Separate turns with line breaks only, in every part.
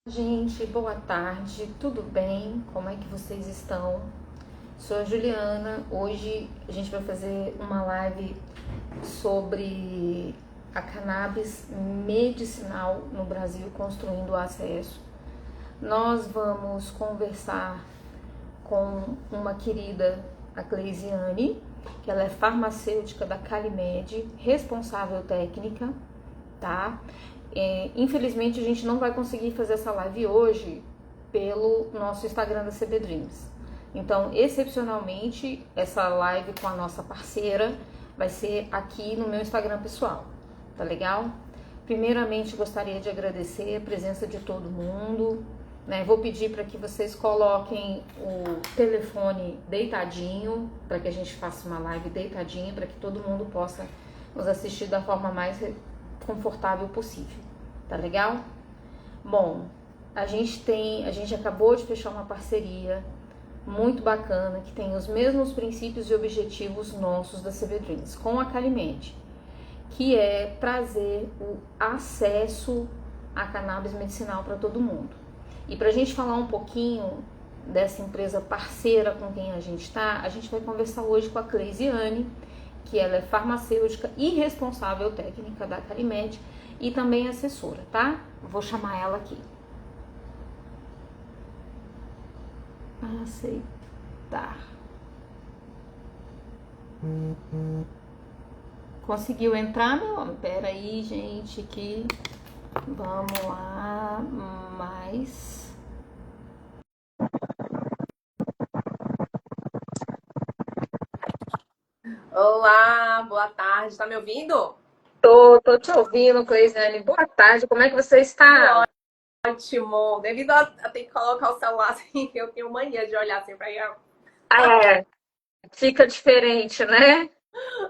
Gente, boa tarde, tudo bem? Como é que vocês estão? Sou a Juliana. Hoje a gente vai fazer uma live sobre a cannabis medicinal no Brasil, construindo o acesso. Nós vamos conversar com uma querida, a Cleisiane, que ela é farmacêutica da Calimed, responsável técnica, tá? Infelizmente a gente não vai conseguir fazer essa live hoje pelo nosso Instagram da CB Dreams. Então, excepcionalmente, essa live com a nossa parceira vai ser aqui no meu Instagram pessoal, tá legal? Primeiramente, gostaria de agradecer a presença de todo mundo, né? Vou pedir para que vocês coloquem o telefone deitadinho, para que a gente faça uma live deitadinho, para que todo mundo possa nos assistir da forma mais confortável possível, tá legal? Bom, a gente acabou de fechar uma parceria muito bacana que tem os mesmos princípios e objetivos nossos da CB Dreams com a Calimed, que é trazer o acesso à cannabis medicinal para todo mundo. E para a gente falar um pouquinho dessa empresa parceira com quem a gente está, a gente vai conversar hoje com a Cleisiane, que ela é farmacêutica e responsável técnica da Calimed e também assessora, tá? Vou chamar ela aqui. Aceitar. Conseguiu entrar, meu homem? Pera aí, gente, que vamos lá, mais.
Olá, boa tarde. Tá me ouvindo?
Tô te ouvindo, Cleisiane. Boa tarde, como é que você está?
Ótimo. Devido a ter que colocar o celular assim, eu tenho mania de olhar assim pra ir.
É, fica diferente, né?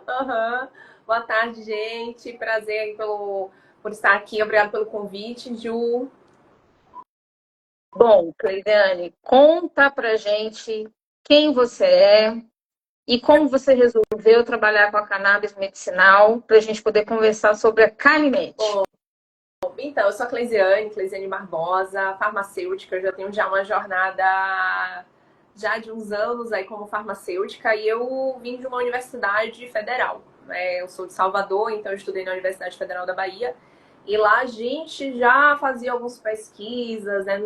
Aham. Boa tarde, gente. Prazer aí por estar aqui. Obrigada pelo convite, Ju.
Bom, Cleisiane, conta pra gente quem você é e como você resolveu trabalhar com a cannabis medicinal para a gente poder conversar sobre a Calimed.
Então, eu sou a Cleisiane Barbosa, farmacêutica. Eu já tenho uma jornada já de uns anos aí como farmacêutica e eu vim de uma universidade federal, né? Eu sou de Salvador, então eu estudei na Universidade Federal da Bahia. E lá a gente já fazia algumas pesquisas, né,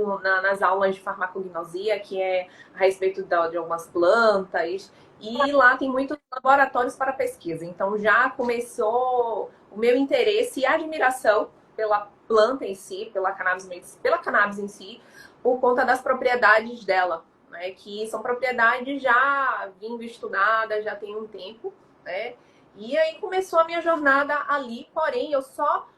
nas aulas de farmacognosia, que é a respeito de algumas plantas. E lá tem muitos laboratórios para pesquisa. Então já começou o meu interesse e admiração pela planta em si, pela cannabis em si, por conta das propriedades dela, né, que são propriedades já vindo estudadas, já tem um tempo, né? E aí começou a minha jornada ali, porém eu só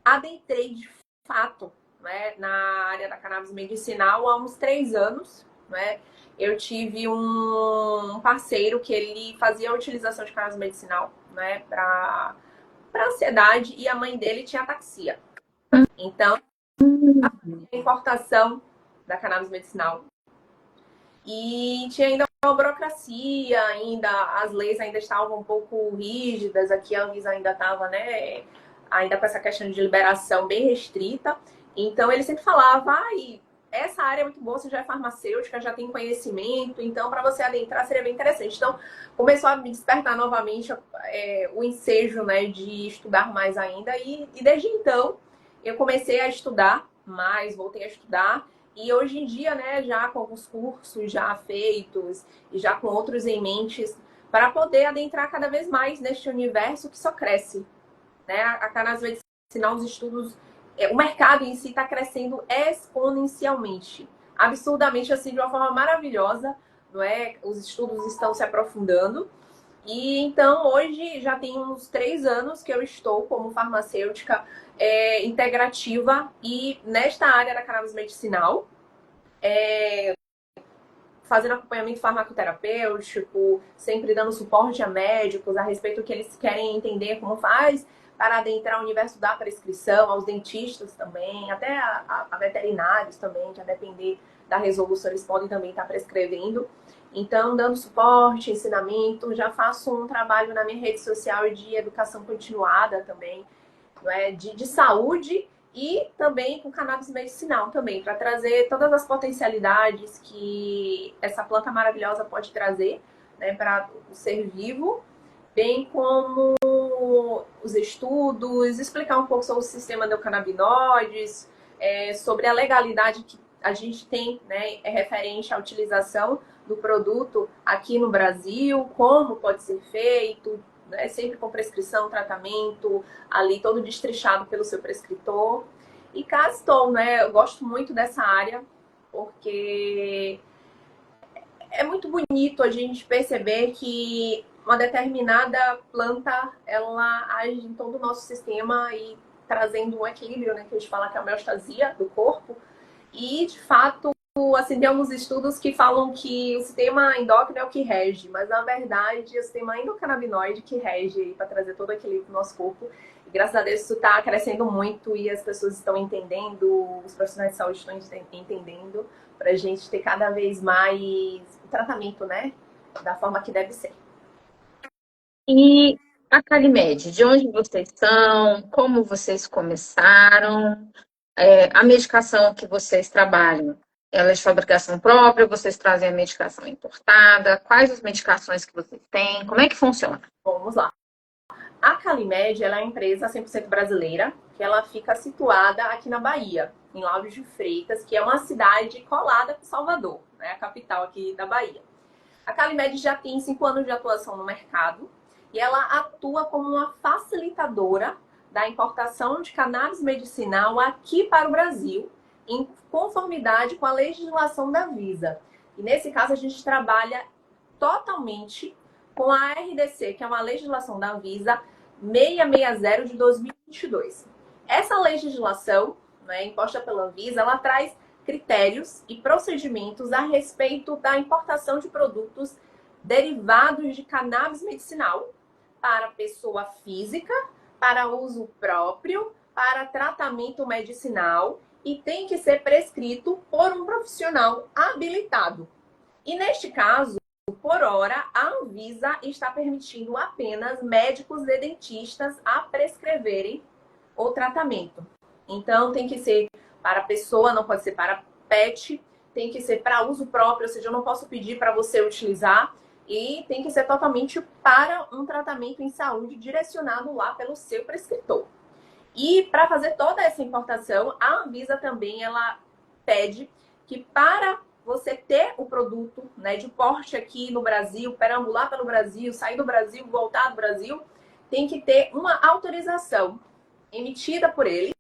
adentrei de fato, né, na área da cannabis medicinal há uns 3 anos, né? Eu tive um parceiro que ele fazia a utilização de cannabis medicinal, né, para ansiedade, e a mãe dele tinha ataxia. Então, a importação da cannabis medicinal. E tinha ainda uma burocracia, ainda as leis ainda estavam um pouco rígidas, aqui a Anvisa ainda estava, né, ainda com essa questão de liberação bem restrita. Então ele sempre falava, essa área é muito boa, você já é farmacêutica, já tem conhecimento, então para você adentrar seria bem interessante. Então começou a me despertar novamente o ensejo, né, de estudar mais ainda, e desde então eu comecei a estudar mais, voltei a estudar. E hoje em dia, né, já com alguns cursos já feitos e já com outros em mente, para poder adentrar cada vez mais neste universo que só cresce, né? A cannabis medicinal, os estudos, o mercado em si está crescendo exponencialmente, absurdamente, assim, de uma forma maravilhosa, não é? Os estudos estão se aprofundando. E então hoje já tem uns 3 anos que eu estou como farmacêutica integrativa e nesta área da cannabis medicinal, fazendo acompanhamento farmacoterapêutico, sempre dando suporte a médicos a respeito do que eles querem entender como faz para adentrar o universo da prescrição, aos dentistas também, até a veterinários também, que a depender da resolução eles podem também estar prescrevendo. Então, dando suporte, ensinamento, já faço um trabalho na minha rede social de educação continuada também, não é? de saúde e também com cannabis medicinal também, para trazer todas as potencialidades que essa planta maravilhosa pode trazer, né, para o ser vivo, bem como os estudos, explicar um pouco sobre o sistema endocannabinoides, sobre a legalidade que a gente tem, né, referente à utilização do produto aqui no Brasil, como pode ser feito, né, sempre com prescrição, tratamento, ali todo destrichado pelo seu prescritor. E cá estou, né? Eu gosto muito dessa área, porque é muito bonito a gente perceber que uma determinada planta, ela age em todo o nosso sistema e trazendo um equilíbrio, né? Que a gente fala que é a homeostasia do corpo. E, de fato, assim, tem alguns estudos que falam que o sistema endócrino é o que rege, mas, na verdade, é o sistema endocannabinoide que rege para trazer todo o equilíbrio do nosso corpo. E, graças a Deus, isso está crescendo muito e as pessoas estão entendendo, os profissionais de saúde estão entendendo, para a gente ter cada vez mais o tratamento, né, da forma que deve ser.
E a Calimed, de onde vocês são? Como vocês começaram? A medicação que vocês trabalham, ela é de fabricação própria? Vocês trazem a medicação importada? Quais as medicações que vocês têm? Como é que funciona?
Vamos lá. A Calimed, ela é uma empresa 100% brasileira, que ela fica situada aqui na Bahia, em Lauro de Freitas, que é uma cidade colada com Salvador, né, a capital aqui da Bahia. A Calimed já tem 5 anos de atuação no mercado e ela atua como uma facilitadora da importação de cannabis medicinal aqui para o Brasil, em conformidade com a legislação da Anvisa. E nesse caso a gente trabalha totalmente com a RDC, que é uma legislação da Anvisa 660 de 2022. Essa legislação, né, imposta pela Anvisa, ela traz critérios e procedimentos a respeito da importação de produtos derivados de cannabis medicinal para pessoa física, para uso próprio, para tratamento medicinal e tem que ser prescrito por um profissional habilitado. E neste caso, por hora, a Anvisa está permitindo apenas médicos e dentistas a prescreverem o tratamento. Então, tem que ser para pessoa, não pode ser para pet, tem que ser para uso próprio, ou seja, eu não posso pedir para você utilizar, e tem que ser totalmente para um tratamento em saúde direcionado lá pelo seu prescritor. E para fazer toda essa importação, a Anvisa também ela pede que para você ter o produto, né, de porte aqui no Brasil, perambular pelo Brasil, sair do Brasil, voltar do Brasil, tem que ter uma autorização emitida por eles,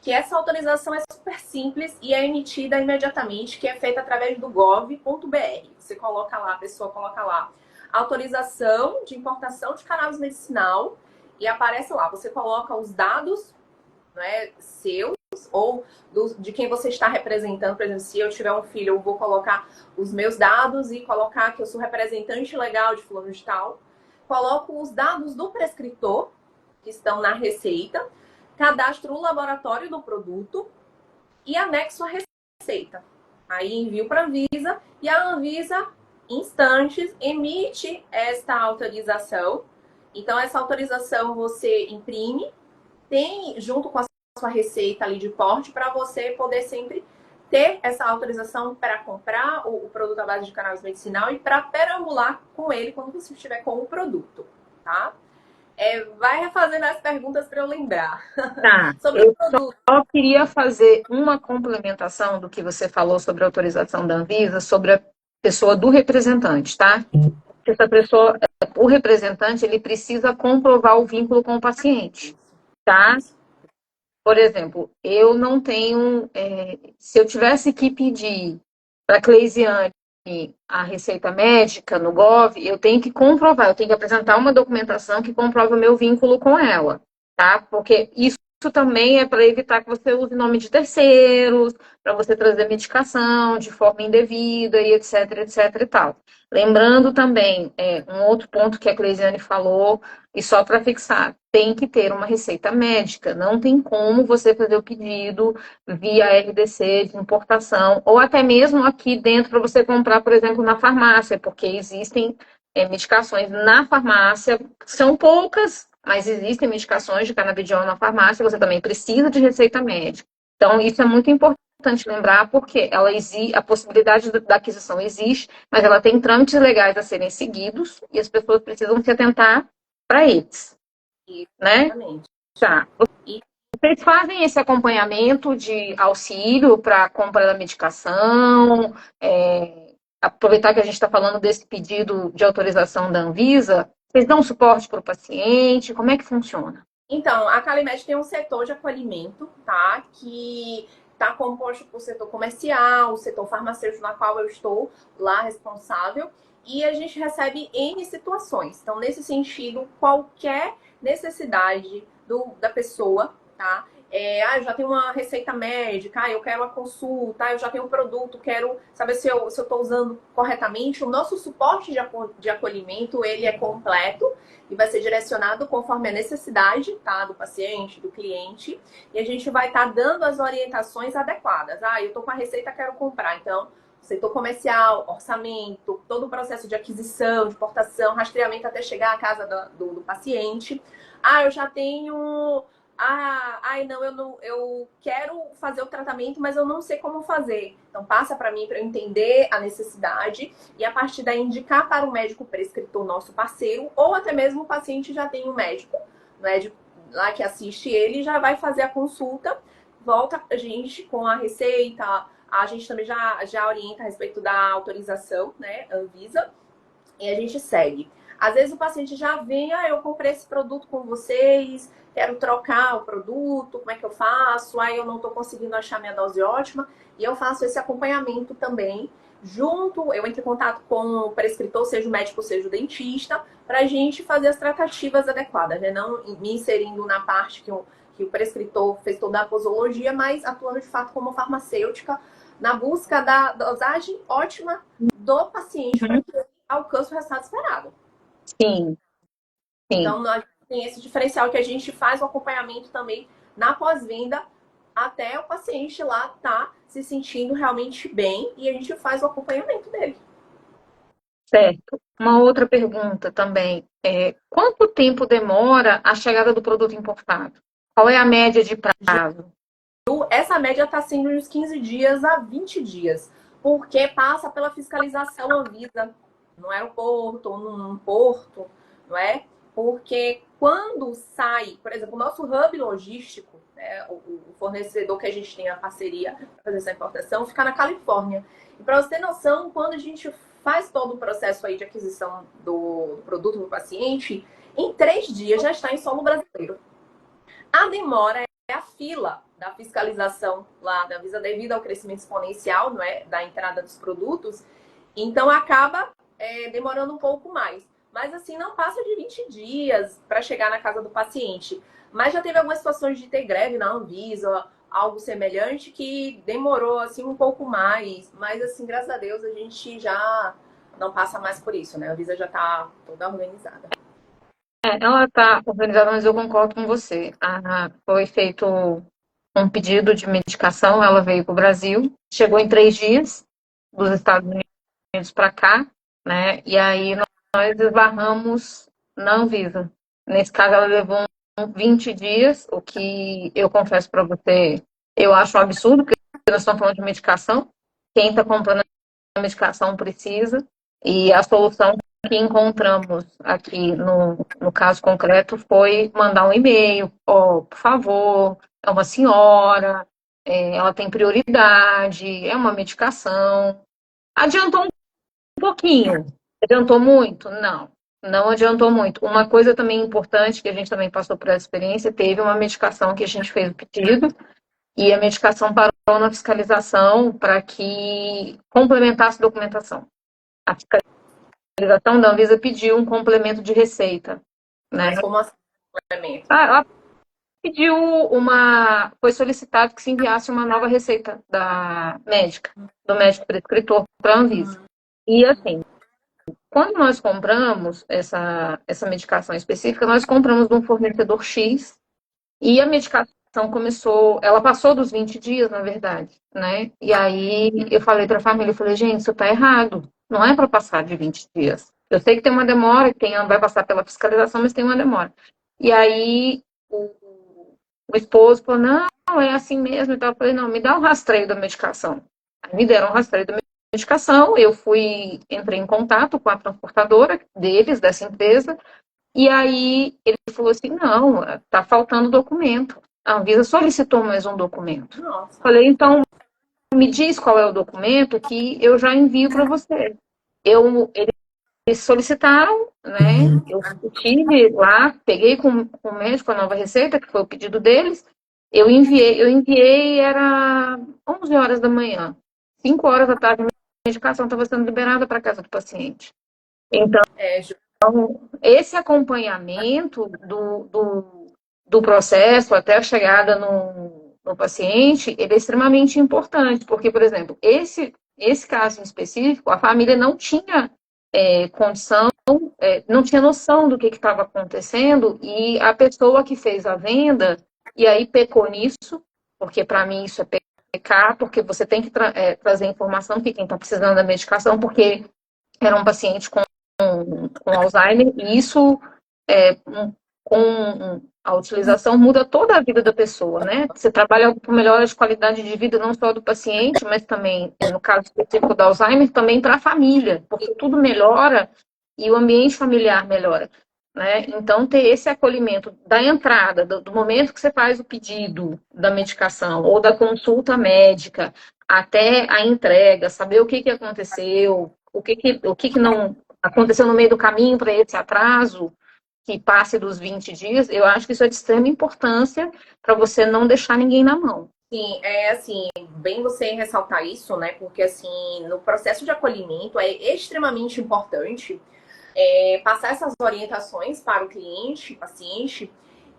que essa autorização é super simples e é emitida imediatamente, que é feita através do gov.br. Você coloca lá, a pessoa coloca lá, autorização de importação de cannabis medicinal, e aparece lá, você coloca os dados, né, seus, ou de quem você está representando. Por exemplo, se eu tiver um filho, eu vou colocar os meus dados e colocar que eu sou representante legal de fulano de tal. Coloco os dados do prescritor, que estão na receita, cadastro o laboratório do produto e anexo a receita. Aí envio para a Anvisa e a Anvisa, em instantes, emite esta autorização. Então, essa autorização você imprime, tem junto com a sua receita ali de porte para você poder sempre ter essa autorização para comprar o produto à base de cannabis medicinal e para perambular com ele quando você estiver com o produto, tá? Vai fazendo as perguntas para eu lembrar.
Tá,
sobre
eu
o produto.
só queria fazer uma complementação do que você falou sobre a autorização da Anvisa, sobre a pessoa do representante, tá? Essa pessoa, o representante, ele precisa comprovar o vínculo com o paciente, tá? Por exemplo, eu não tenho... se eu tivesse que pedir para a Cleisiane a receita médica no Gov, eu tenho que comprovar, eu tenho que apresentar uma documentação que comprova o meu vínculo com ela, tá? Porque isso também é para evitar que você use nome de terceiros, para você trazer medicação de forma indevida e etc, etc e tal. Lembrando também, um outro ponto que a Cleisiane falou, e só para fixar, tem que ter uma receita médica, não tem como você fazer o pedido via RDC de importação, ou até mesmo aqui dentro para você comprar, por exemplo, na farmácia, porque existem medicações na farmácia, são poucas, mas existem medicações de canabidiol na farmácia, você também precisa de receita médica. Então, isso é muito importante lembrar, porque a possibilidade da aquisição existe, mas ela tem trâmites legais a serem seguidos e as pessoas precisam se atentar para eles, né?
Exatamente.
Tá.
E
Vocês fazem esse acompanhamento de auxílio para a compra da medicação? Aproveitar que a gente está falando desse pedido de autorização da Anvisa, vocês dão suporte para o paciente? Como é que funciona?
Então, a Calimed tem um setor de acolhimento, tá? Que está composto por setor comercial, o setor farmacêutico, na qual eu estou lá responsável, e a gente recebe N situações. Então, nesse sentido, qualquer necessidade da pessoa, tá? Eu já tenho uma receita médica, eu quero a consulta, eu já tenho um produto, quero saber se eu estou usando corretamente. O nosso suporte de acolhimento, ele é completo e vai ser direcionado conforme a necessidade, tá, do paciente, do cliente, e a gente vai estar dando as orientações adequadas. Eu estou com a receita, quero comprar, então setor comercial, orçamento, todo o processo de aquisição, de importação, rastreamento até chegar à casa do paciente. Eu já tenho eu quero fazer o tratamento, mas eu não sei como fazer. Então, passa para mim, para eu entender a necessidade e, a partir daí, indicar para o médico prescritor, nosso parceiro, ou até mesmo o paciente já tem um médico lá que assiste ele, já vai fazer a consulta, volta a gente com a receita, a gente também já orienta a respeito da autorização, né, Anvisa, e a gente segue. Às vezes o paciente já vem, eu comprei esse produto com vocês, quero trocar o produto, como é que eu faço? Eu não estou conseguindo achar minha dose ótima. E eu faço esse acompanhamento também. Eu entro em contato com o prescritor, seja o médico, seja o dentista, para a gente fazer as tratativas adequadas, né? Não me inserindo na parte que o prescritor fez toda a posologia, mas atuando de fato como farmacêutica na busca da dosagem ótima do paciente para que ele alcance o resultado esperado.
Sim, sim.
Então, nós tem esse diferencial que a gente faz o acompanhamento também na pós-venda até o paciente lá tá se sentindo realmente bem e a gente faz o acompanhamento dele.
Certo. Uma outra pergunta também. Quanto tempo demora a chegada do produto importado? Qual é a média de prazo?
Essa média está sendo uns 15 dias a 20 dias, porque passa pela fiscalização Anvisa no aeroporto ou num porto, não é? Porque quando sai, por exemplo, o nosso hub logístico, né, o fornecedor que a gente tem a parceria para fazer essa importação, fica na Califórnia. E para você ter noção, quando a gente faz todo o processo aí de aquisição do produto do paciente, em 3 dias já está em solo brasileiro. A demora é a fila da fiscalização lá da Anvisa devido ao crescimento exponencial, não é, da entrada dos produtos. Então acaba demorando um pouco mais. Mas assim, não passa de 20 dias para chegar na casa do paciente. Mas já teve algumas situações de ter greve na Anvisa, algo semelhante, que demorou assim um pouco mais. Mas assim, graças a Deus, a gente já não passa mais por isso, né? A Anvisa já está toda organizada.
Ela está organizada, mas eu concordo com você. Foi feito um pedido de medicação, ela veio para o Brasil, chegou em 3 dias dos Estados Unidos para cá, né? E aí nós esbarramos na Anvisa. Nesse caso, ela levou 20 dias, o que eu confesso para você, eu acho um absurdo, porque nós estamos falando de medicação. Quem está comprando a medicação precisa, e a solução que encontramos aqui no caso concreto foi mandar um e-mail, por favor, é uma senhora, ela tem prioridade, é uma medicação. Adiantou um pouquinho. Adiantou muito? Não. Não adiantou muito. Uma coisa também importante, que a gente também passou por essa experiência, teve uma medicação que a gente fez o pedido e a medicação parou na fiscalização para que complementasse a documentação. A fiscalização da Anvisa pediu um complemento de receita. Né?
Mas como assim, complemento?
Ela pediu foi solicitado que se enviasse uma nova receita da médica, do médico prescritor para a Anvisa. E assim, quando nós compramos essa medicação específica, nós compramos de um fornecedor X e a medicação ela passou dos 20 dias, na verdade, né? E aí eu falei para a família, eu falei, gente, isso está errado, não é para passar de 20 dias. Eu sei que tem uma demora, vai passar pela fiscalização, mas tem uma demora. E aí o esposo falou, não, é assim mesmo. Então eu falei, não, me dá um rastreio da medicação. Aí me deram um rastreio da medicação, eu entrei em contato com a transportadora deles, dessa empresa, e aí ele falou assim, não, tá faltando documento. A Anvisa solicitou mais um documento.
Nossa.
Falei, então me diz qual é o documento que eu já envio para você. Eles solicitaram, né? Eu tive lá, peguei com o médico a nova receita, que foi o pedido deles. Eu enviei, era 11 horas da manhã. 5 horas da tarde, a medicação estava sendo liberada para casa do paciente. Então,
É,
esse acompanhamento do processo até a chegada no paciente, ele é extremamente importante, porque, por exemplo, esse caso em específico, a família não tinha condição, não tinha noção do que estava acontecendo, e a pessoa que fez a venda, e aí pecou nisso, porque para mim isso é pecar, porque você tem que trazer informação que quem está precisando da medicação, porque era um paciente com Alzheimer, e isso, com a utilização, muda toda a vida da pessoa, né? Você trabalha por melhora de qualidade de vida não só do paciente, mas também, no caso específico do Alzheimer, também para a família, porque tudo melhora e o ambiente familiar melhora. Né? Então, ter esse acolhimento da entrada, do momento que você faz o pedido da medicação ou da consulta médica até a entrega, saber o que aconteceu, o que não aconteceu no meio do caminho para esse atraso, que passe dos 20 dias, eu acho que isso é de extrema importância para você não deixar ninguém na mão.
sim, é assim, bem você ressaltar isso, né? Porque assim, no processo de acolhimento é extremamente importante passar essas orientações para o cliente, paciente,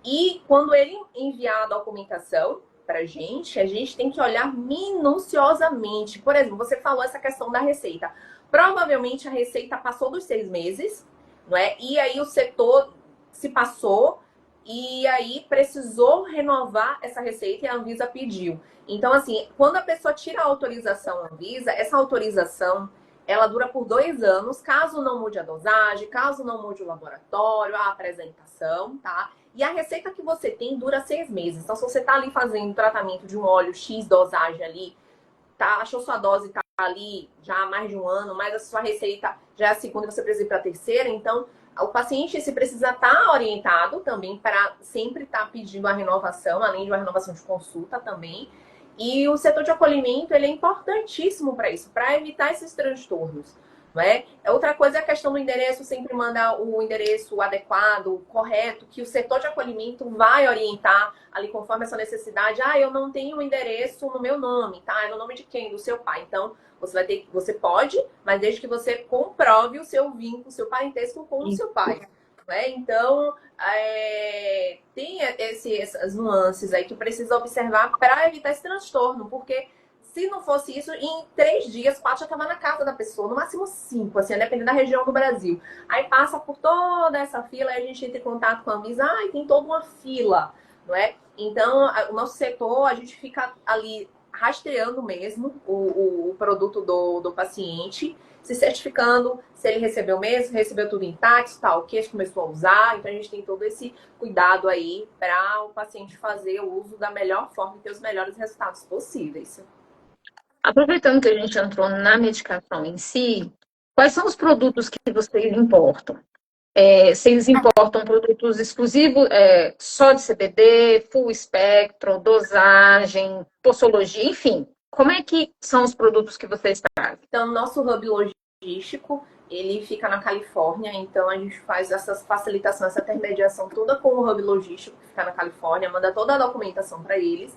e quando ele enviar a documentação para a gente tem que olhar minuciosamente. Por exemplo, você falou essa questão da receita. Provavelmente a receita passou dos 6 meses, não é? E aí o setor se passou e aí precisou renovar essa receita e a Anvisa pediu. Então, assim, quando a pessoa tira a autorização Anvisa, essa autorização ela dura por 2 anos, caso não mude a dosagem, caso não mude o laboratório, a apresentação, tá? E a receita que você tem dura 6 meses. Então, se você tá ali fazendo tratamento de um óleo X dosagem ali, tá? Achou sua dose tá ali já há mais de um ano, mas a sua receita já é a segunda e você precisa ir para a terceira, então o paciente se precisa estar orientado também para sempre estar pedindo a renovação, além de uma renovação de consulta também. E o setor de acolhimento ele é importantíssimo para isso, para evitar esses transtornos. Não é? Outra coisa é a questão do endereço, sempre manda o endereço adequado, correto, que o setor de acolhimento vai orientar ali conforme essa necessidade. Ah, eu não tenho o endereço no meu nome, tá? É no nome de quem? Do seu pai. Então, você pode, mas desde que você comprove o seu vínculo, o seu parentesco com o seu pai. Né? Então, tem essas nuances aí que precisa observar para evitar esse transtorno, porque se não fosse isso, em 3 dias, 4 já estava na casa da pessoa, no máximo 5, assim, dependendo da região do Brasil. Aí passa por toda essa fila, aí a gente entra em contato com a Anvisa, e tem toda uma fila, não é? Então, o nosso setor, a gente fica ali rastreando mesmo o produto do paciente, se certificando se ele recebeu mesmo, recebeu tudo intacto, tal, o que começou a usar. Então, a gente tem todo esse cuidado aí para o paciente fazer o uso da melhor forma e ter os melhores resultados possíveis.
Aproveitando que a gente entrou na medicação em si, quais são os produtos que vocês importam? Vocês importam produtos exclusivos, só de CBD, full espectro, dosagem, posologia, enfim. Como é que são os produtos que vocês trazem?
Então, nosso hub logístico, ele fica na Califórnia, então a gente faz essas facilitações, essa intermediação toda com o hub logístico que fica na Califórnia, manda toda a documentação para eles,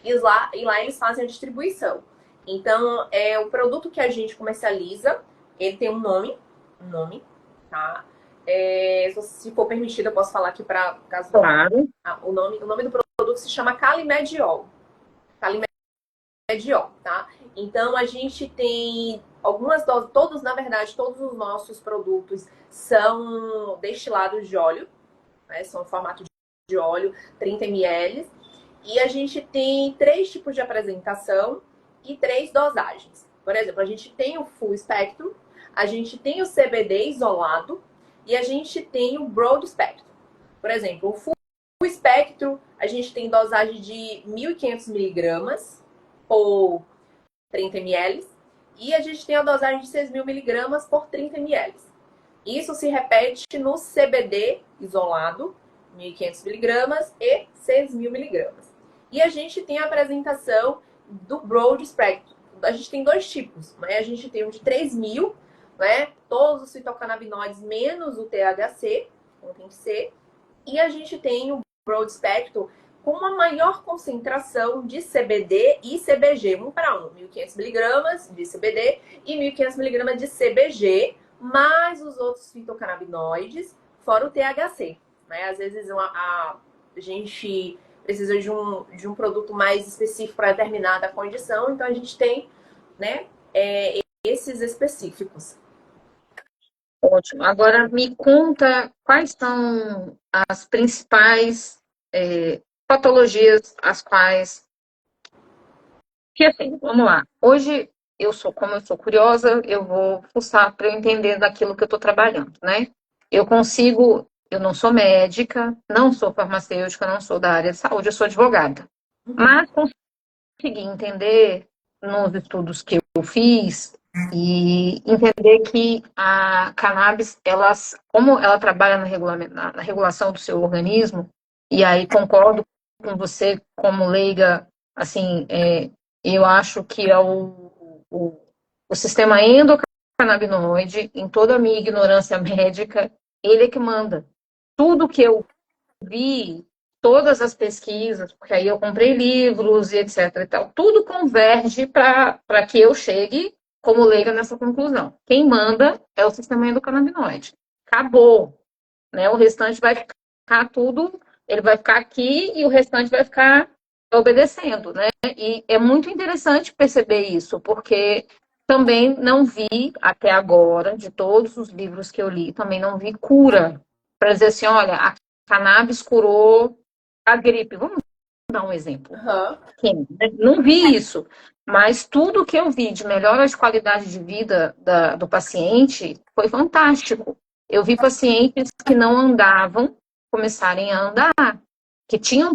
e lá eles fazem a distribuição. Então, o produto que a gente comercializa, ele tem um nome, tá? Se for permitido, eu posso falar aqui para caso.
Claro.
O nome do produto se chama Calimediol. Calimediol, tá? Então a gente tem algumas doses, na verdade, todos os nossos produtos são destilados de óleo, né? São em formato de óleo, 30 ml. E a gente tem 3 tipos de apresentação e 3 dosagens. Por exemplo, a gente tem o full spectrum, a gente tem o CBD isolado e a gente tem o broad spectrum. Por exemplo, o full espectro, a gente tem dosagem de 1.500 miligramas por 30 ml. E a gente tem a dosagem de 6.000 miligramas por 30 ml. Isso se repete no CBD isolado, 1.500 miligramas e 6.000 miligramas. E a gente tem a apresentação do broad spectrum. A gente tem dois tipos, né? A gente tem o de 3.000, né? Todos os fitocannabinoides menos o THC, como tem que ser. E a gente tem o broad spectrum com uma maior concentração de CBD e CBG, 1 para 1, 1.500 miligramas de CBD e 1.500 miligramas de CBG, mais os outros fitocannabinoides, fora o THC. Né? Às vezes a gente precisa de um produto mais específico para determinada condição, então a gente tem, né, esses específicos.
Ótimo. Agora me conta quais são as principais patologias as quais... Que assim, vamos lá. Hoje, como eu sou curiosa, eu vou fuçar para eu entender daquilo que eu estou trabalhando, né? Eu não sou médica, não sou farmacêutica, não sou da área de saúde, eu sou advogada. Mas consegui entender nos estudos que eu fiz e entender que a cannabis, como ela trabalha na regulação do seu organismo, e aí concordo com você como leiga, assim, eu acho que é o sistema endocannabinoide, em toda a minha ignorância médica, ele é que manda. Tudo que eu vi, todas as pesquisas, porque aí eu comprei livros e etc e tal, tudo converge para que eu chegue como leiga nessa conclusão. Quem manda é o sistema endocannabinoide. Acabou, né? O restante vai ficar tudo, ele vai ficar aqui e o restante vai ficar obedecendo, né? E é muito interessante perceber isso, porque também não vi até agora, de todos os livros que eu li, também não vi cura para dizer assim, olha, a cannabis curou a gripe. Vamos dar um exemplo. Sim, não vi isso, mas tudo que eu vi de melhora de qualidade de vida do paciente foi fantástico. Eu vi pacientes que não andavam começarem a andar, que tinham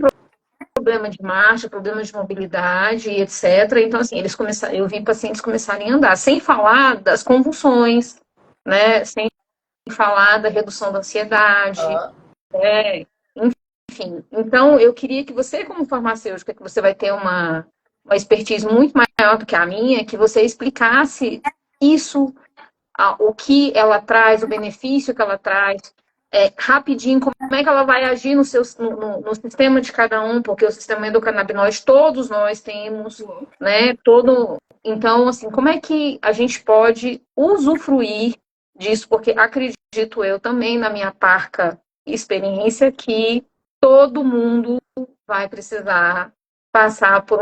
problema de marcha, problema de mobilidade, etc. Então, assim, eu vi pacientes começarem a andar, sem falar das convulsões, né? Sem falar da redução da ansiedade, né? Enfim. Então, eu queria que você, como farmacêutica, que você vai ter uma expertise muito maior do que a minha, que você explicasse isso, o que ela traz, o benefício que ela traz, rapidinho, como é que ela vai agir no sistema de cada um, porque o sistema endocannabinoide todos nós temos, né? Então, assim, como é que a gente pode usufruir disso? Porque acredito eu também, na minha parca experiência, que todo mundo vai precisar passar por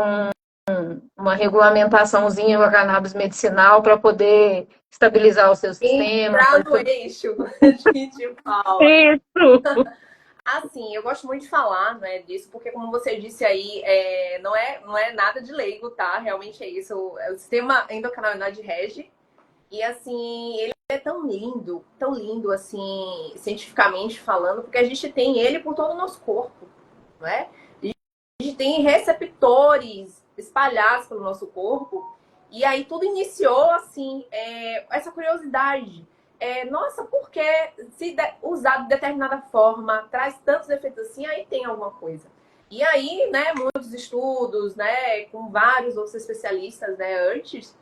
uma regulamentaçãozinha com a cannabis medicinal para poder estabilizar o seu sistema.
Entrar no eixo, a gente fala.
Isso!
Assim, eu gosto muito de falar, né, disso, porque como você disse aí, não é nada de leigo, tá? Realmente é isso. O sistema endocannabinoide rege. E assim, ele é tão lindo, assim, cientificamente falando, porque a gente tem ele por todo o nosso corpo, não é? A gente tem receptores espalhados pelo nosso corpo. E aí tudo iniciou assim, essa curiosidade. Nossa, por que se usado de determinada forma traz tantos efeitos assim, aí tem alguma coisa. E aí, né, muitos estudos, né, com vários outros especialistas, né, antes,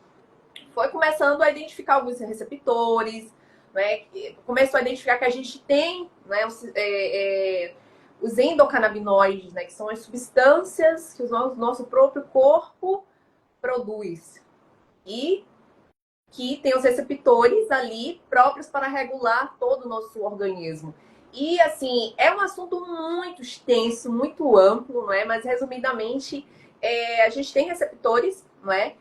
foi começando a identificar alguns receptores, né, começou a identificar que a gente tem, né, os endocannabinoides, né, que são as substâncias que o nosso próprio corpo produz. E que tem os receptores ali próprios para regular todo o nosso organismo. E, assim, é um assunto muito extenso, muito amplo, não é? Mas, resumidamente, a gente tem receptores, não é?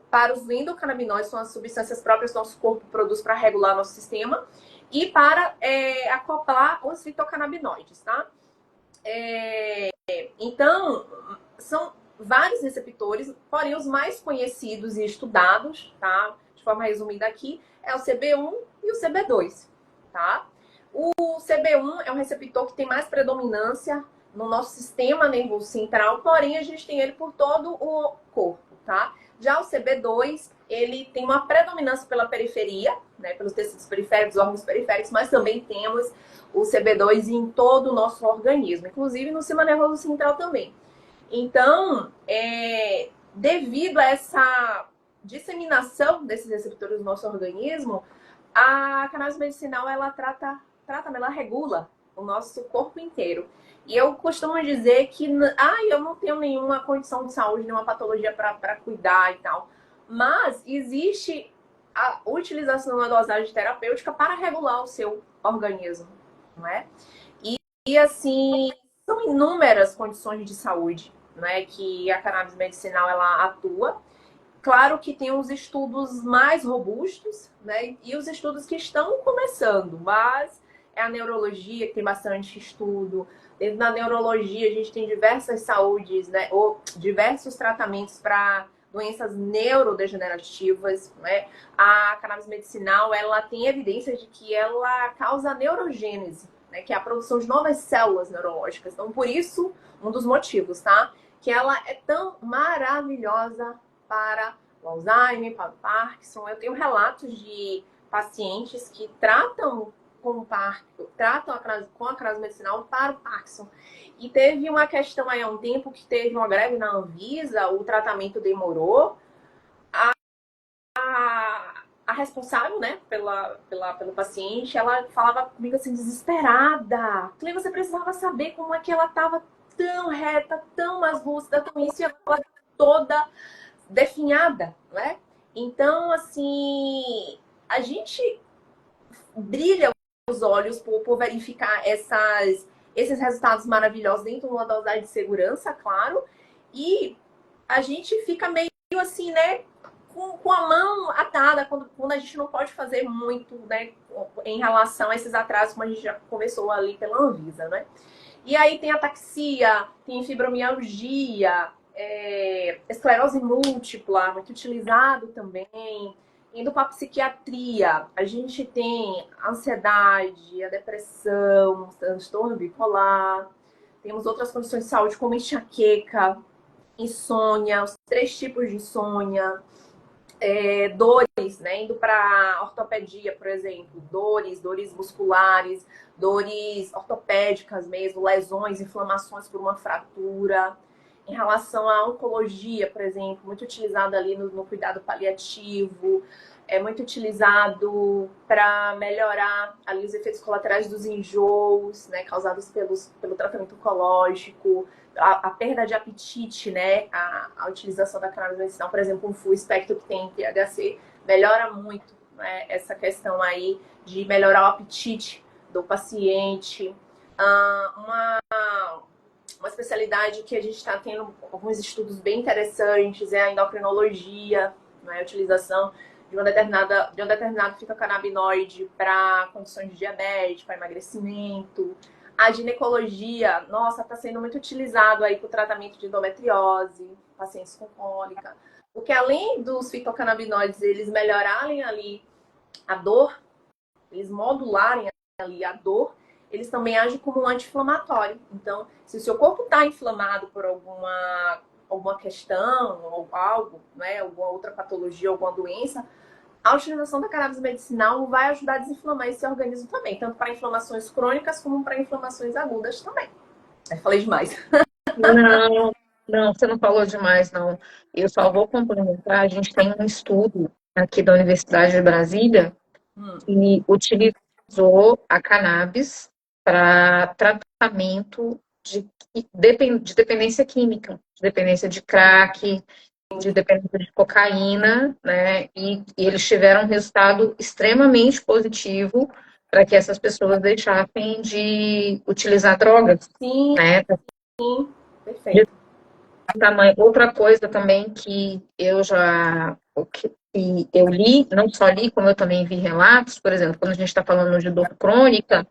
Para os endocannabinoides, são as substâncias próprias que o nosso corpo produz para regular nosso sistema, e para acoplar os fitocannabinoides, tá? Então, são vários receptores, porém os mais conhecidos e estudados, tá? De forma resumida aqui, é o CB1 e o CB2, tá? O CB1 é um receptor que tem mais predominância no nosso sistema nervoso central, porém a gente tem ele por todo o corpo, tá? Já o CB2, ele tem uma predominância pela periferia, né, pelos tecidos periféricos, órgãos periféricos, mas também temos o CB2 em todo o nosso organismo, inclusive no sistema nervoso central também. Então, devido a essa disseminação desses receptores no nosso organismo, a cannabis medicinal, ela ela regula o nosso corpo inteiro. E eu costumo dizer que eu não tenho nenhuma condição de saúde, nenhuma patologia para cuidar e tal. Mas existe a utilização da dosagem terapêutica para regular o seu organismo, não é? E assim, são inúmeras condições de saúde, né, que a cannabis medicinal ela atua. Claro que tem os estudos mais robustos, né, e os estudos que estão começando, mas é a neurologia que tem bastante estudo. Dentro da neurologia, a gente tem diversas saúdes, né, ou diversos tratamentos para doenças neurodegenerativas, né? A cannabis medicinal, ela tem evidência de que ela causa neurogênese, né, que é a produção de novas células neurológicas. Então, por isso, um dos motivos, tá? Que ela é tão maravilhosa para o Alzheimer, para o Parkinson. Eu tenho relatos de pacientes que tratam com a cannabis medicinal para o Parkinson. E teve uma questão aí há um tempo que teve uma greve na Anvisa, o tratamento demorou. A responsável, né, pelo paciente, ela falava comigo assim, desesperada. Falei, você precisava saber como é que ela estava tão reta, tão mais lúcida, tão isso, e ela toda definhada, né? Então, assim, a gente brilha os olhos por verificar esses resultados maravilhosos dentro de uma dosagem de segurança, claro, e a gente fica meio assim, né, com a mão atada quando a gente não pode fazer muito, né, em relação a esses atrasos, como a gente já conversou ali pela Anvisa, né? E aí tem ataxia, tem fibromialgia, esclerose múltipla, muito utilizado também. Indo para a psiquiatria, a gente tem a ansiedade, a depressão, transtorno bipolar. Temos outras condições de saúde, como enxaqueca, insônia, os 3 tipos de insônia. Dores, né? Indo para ortopedia, por exemplo, dores musculares, dores ortopédicas mesmo, lesões, inflamações por uma fratura. Em relação à oncologia, por exemplo, muito utilizado ali no cuidado paliativo, é muito utilizado para melhorar ali os efeitos colaterais dos enjoos, né, causados pelo tratamento oncológico, a perda de apetite, né, a utilização da cannabis medicinal, por exemplo, um full espectro que tem THC, melhora muito, né, essa questão aí de melhorar o apetite do paciente. Uma especialidade que a gente está tendo alguns estudos bem interessantes é a endocrinologia, né, a utilização de um determinado fitocannabinoide para condições de diabetes, para emagrecimento. A ginecologia, nossa, está sendo muito utilizado aí para o tratamento de endometriose, pacientes com cólica. Porque além dos fitocannabinoides, eles melhorarem ali a dor, eles modularem ali a dor, eles também agem como um anti-inflamatório. Então, se o seu corpo está inflamado por alguma questão, ou algo, né, alguma outra patologia, alguma doença, a utilização da cannabis medicinal vai ajudar a desinflamar esse organismo também, tanto para inflamações crônicas como para inflamações agudas também. Eu falei demais.
Não, não, você não falou demais, não. Eu só vou complementar. A gente tem um estudo aqui da Universidade de Brasília que utilizou a cannabis para tratamento de dependência química, de dependência de crack, de dependência de cocaína, né? E eles tiveram um resultado extremamente positivo para que essas pessoas deixassem de utilizar drogas,
Sim,
né?
sim, perfeito.
Tamanho. Outra coisa também que eu li, não só li, como eu também vi relatos, por exemplo, quando a gente está falando de dor crônica,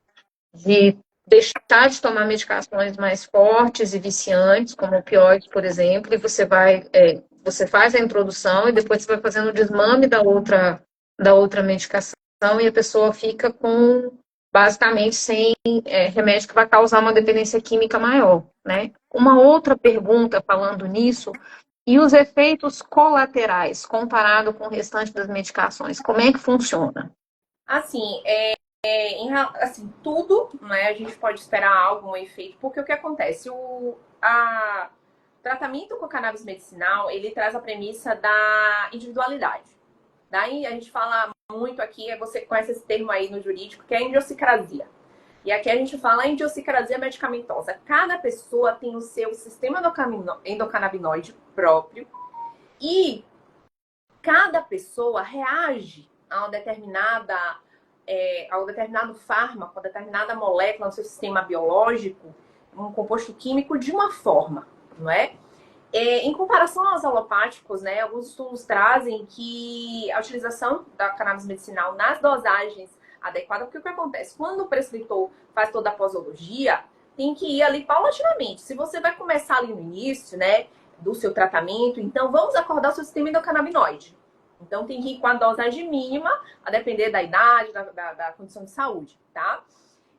de deixar de tomar medicações mais fortes e viciantes, como opioides, por exemplo, e você faz a introdução e depois você vai fazendo o desmame da outra medicação e a pessoa fica com basicamente sem remédio que vai causar uma dependência química maior, né? Uma outra pergunta falando nisso, e os efeitos colaterais comparado com o restante das medicações, como é que funciona?
Assim, assim, tudo, né? A gente pode esperar algum efeito, porque o que acontece? O tratamento com cannabis medicinal, ele traz a premissa da individualidade. Daí a gente fala muito aqui, você conhece esse termo aí no jurídico, que é a idiosincrasia. E aqui a gente fala idiosincrasia medicamentosa. Cada pessoa tem o seu sistema endocannabinoide próprio e cada pessoa reage a ao determinado fármaco, a determinada molécula no seu sistema biológico, um composto químico, de uma forma, não é? Em comparação aos alopáticos, né, alguns estudos trazem que a utilização da cannabis medicinal nas dosagens adequadas, porque o que acontece? Quando o prescritor faz toda a posologia, tem que ir ali paulatinamente. Se você vai começar ali no início, né, do seu tratamento, então vamos acordar o seu sistema endocannabinoide. Então tem que ir com a dosagem mínima, a depender da idade, da condição de saúde, tá?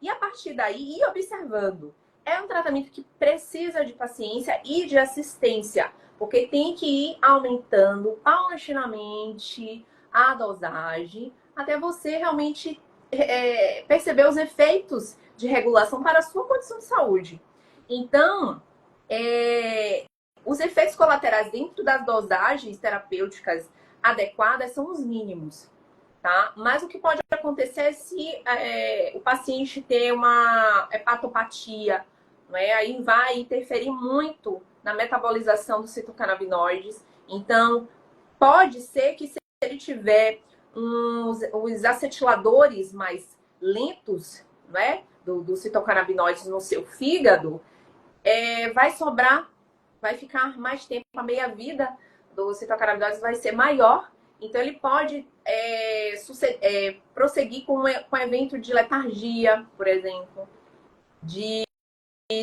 E a partir daí, ir observando. É um tratamento que precisa de paciência e de assistência, porque tem que ir aumentando paulatinamente a dosagem até você realmente perceber os efeitos de regulação para a sua condição de saúde. Então, os efeitos colaterais dentro das dosagens terapêuticas adequadas são os mínimos. Tá? Mas o que pode acontecer é se o paciente ter uma hepatopatia, não é? Aí vai interferir muito na metabolização dos citocannabinoides. Então, pode ser que se ele tiver os acetiladores mais lentos, não é? Dos citocannabinoides no seu fígado, vai sobrar, vai ficar mais tempo, a meia-vida dos citocannabinoides vai ser maior. Então, ele pode prosseguir com um evento de letargia, por exemplo,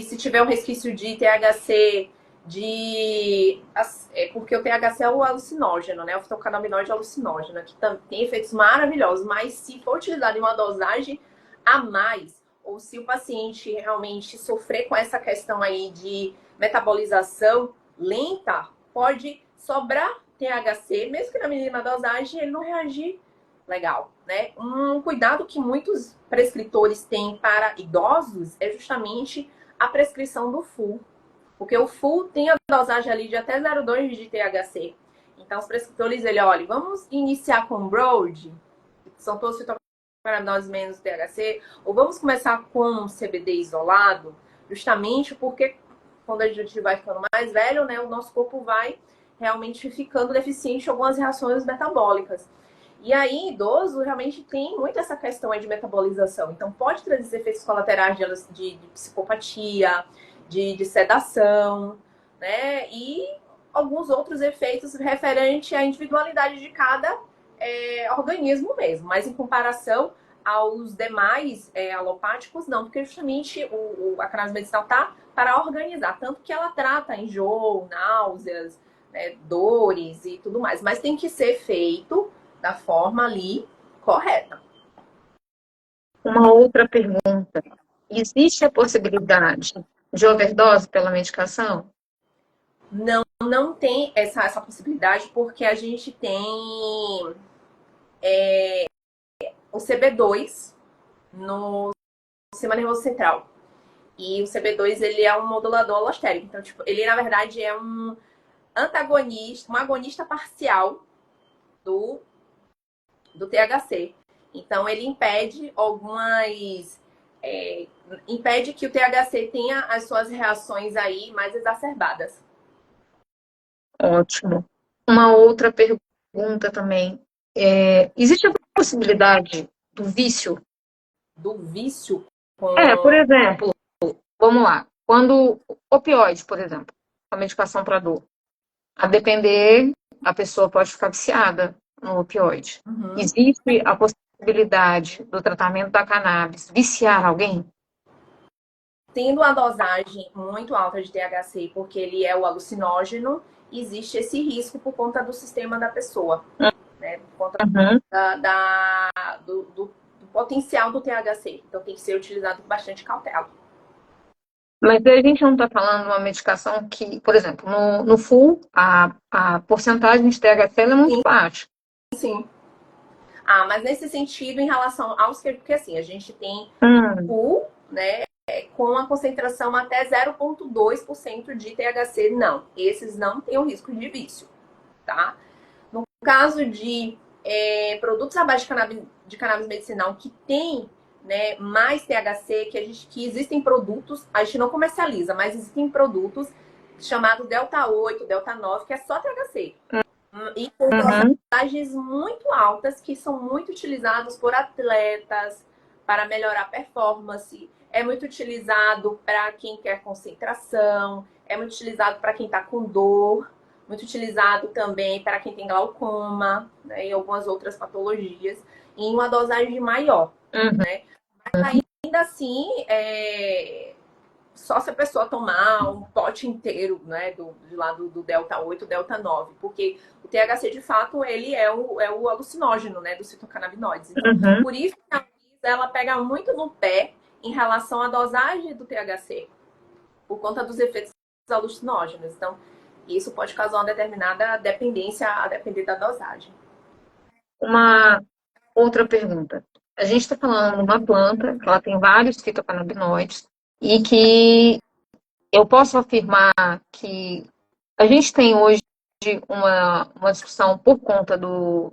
se tiver um resquício de THC, porque o THC é o alucinógeno, né? O fitocannabinoide é alucinógeno, que tem efeitos maravilhosos, mas se for utilizado em uma dosagem a mais, ou se o paciente realmente sofrer com essa questão aí de metabolização lenta, pode sobrar THC, mesmo que na mínima dosagem ele não reagir legal, né? Um cuidado que muitos prescritores têm para idosos é justamente a prescrição do full, porque o full tem a dosagem ali de até 0,2 de THC. Então os prescritores, olha, vamos iniciar com broad, que são todos fitocannabinoides menos THC, ou vamos começar com um CBD isolado, justamente porque quando a gente vai ficando mais velho, né, o nosso corpo vai realmente ficando deficiente em algumas reações metabólicas. E aí, idoso realmente tem muito essa questão aí de metabolização. Então, pode trazer efeitos colaterais de psicopatia, de sedação, né? E alguns outros efeitos referentes à individualidade de cada organismo mesmo. Mas em comparação aos demais alopáticos, não. Porque justamente a cannabis medicinal tá para organizar. Tanto que ela trata enjoo, náuseas, dores e tudo mais. Mas tem que ser feito da forma ali correta.
Uma outra pergunta. Existe a possibilidade de overdose pela medicação?
Não tem essa possibilidade, porque a gente tem o CB2 no sistema nervoso central. E o CB2, ele é um modulador alostérico. Então, tipo, ele, na verdade, é um antagonista, um agonista parcial do THC. Então, ele impede impede que o THC tenha as suas reações aí mais exacerbadas.
Ótimo. Uma outra pergunta também. Existe a possibilidade do vício?
Do vício com...
Por exemplo, vamos lá. Quando opioide, por exemplo, a medicação para dor, a depender, a pessoa pode ficar viciada no opioide.
Uhum.
Existe a possibilidade do tratamento da cannabis viciar alguém?
Tendo a dosagem muito alta de THC, porque ele é o alucinógeno, existe esse risco por conta do sistema da pessoa, né? Por conta do potencial do THC. Então, tem que ser utilizado com bastante cautela.
Mas aí a gente não está falando de uma medicação que, por exemplo, no full, a porcentagem de THC é muito baixa.
Sim. Ah, mas nesse sentido, em relação aos que... Porque assim, a gente tem full, né? Com a concentração até 0,2% de THC, não. Esses não têm o risco de vício, tá? No caso de produtos à base de cannabis medicinal que tem, né, mais THC, que existem produtos, a gente não comercializa, mas existem produtos chamados Delta 8, Delta 9, que é só THC. E com dosagens muito altas, que são muito utilizados por atletas para melhorar a performance. É muito utilizado para quem quer concentração, é muito utilizado para quem está com dor, muito utilizado também para quem tem glaucoma, né, e algumas outras patologias, em uma dosagem maior. Né? Mas ainda assim, só se a pessoa tomar um pote inteiro, né, do lado do Delta 8, Delta 9, porque o THC, de fato, ele é o alucinógeno, né, dos fitocannabinoides. Então, por isso que a Anvisa, ela pega muito no pé em relação à dosagem do THC, por conta dos efeitos alucinógenos. Então, isso pode causar uma determinada dependência a depender da dosagem.
Uma outra pergunta. A gente está falando de uma planta que ela tem vários fitocannabinoides e que eu posso afirmar que a gente tem hoje uma discussão por conta do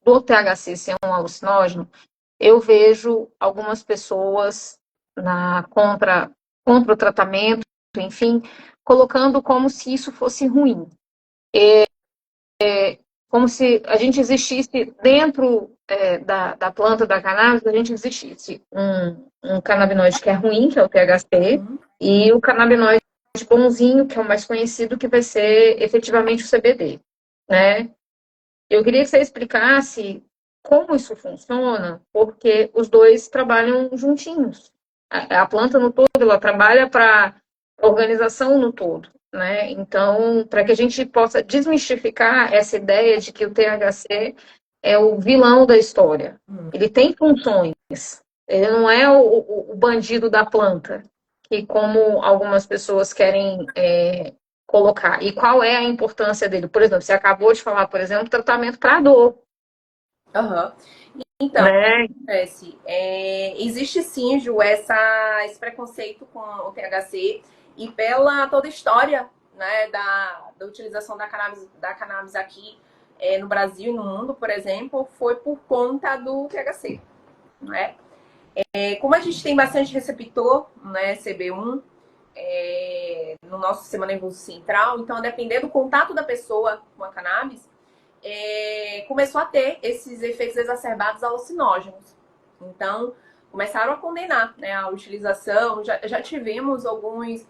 THC ser um alucinógeno. Eu vejo algumas pessoas contra o tratamento, enfim, colocando como se isso fosse ruim. Como se a gente existisse dentro da planta da cannabis, a gente existisse um canabinoide que é ruim, que é o THC, e o canabinoide bonzinho, que é o mais conhecido, que vai ser efetivamente o CBD, né? Eu queria que você explicasse como isso funciona, porque os dois trabalham juntinhos. A planta no todo, ela trabalha para a organização no todo, né? Então, para que a gente possa desmistificar essa ideia de que o THC é o vilão da história. Ele tem funções, ele não é o bandido da planta, que como algumas pessoas querem colocar. E qual é a importância dele? Por exemplo, você acabou de falar, por exemplo, tratamento para dor.
Então,
né?
Existe sim, Ju, esse preconceito com o THC e pela toda a história, né, da utilização da cannabis aqui no Brasil e no mundo, por exemplo, foi por conta do THC. Né? Como a gente tem bastante receptor, né, CB1, no nosso sistema nervoso central, então, a depender do contato da pessoa com a cannabis, começou a ter esses efeitos exacerbados alucinógenos. Então, começaram a condenar, né, a utilização. Já tivemos alguns